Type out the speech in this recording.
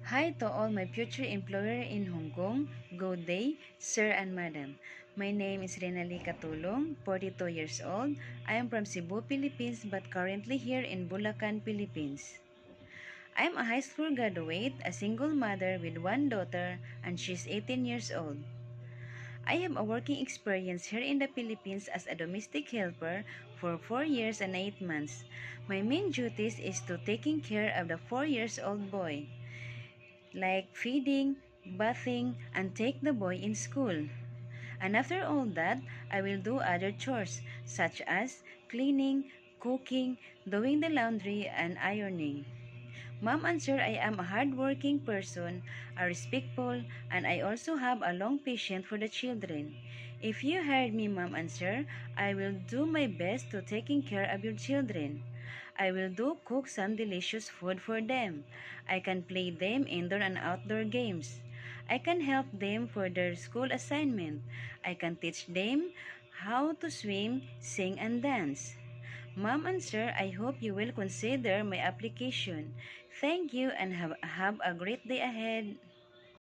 Hi to all my future employer in Hong Kong. Good day, sir and madam. My name is Renali Katulong, 42 years old. I am from Cebu, Philippines, but currently here in Bulacan, Philippines. I am a high school graduate, a single mother with one daughter, and she's 18 years old. I have a working experience here in the Philippines as a domestic helper for 4 years and 8 months. My main duties is to taking care of the 4 years old boy, like feeding, bathing, and take the boy in school. And after all that, I will do other chores such as cleaning, cooking, doing the laundry, and ironing. Mom and sir, I am a hardworking person, a respectful, and I also have a long patience for the children. If you heard me, mom and sir, I will do my best to taking care of your children. I will do cook some delicious food for them. I can play them indoor and outdoor games. I can help them for their school assignment. I can teach them how to swim, sing, and dance. Mom and sir, I hope you will consider my application. Thank you and have a great day ahead.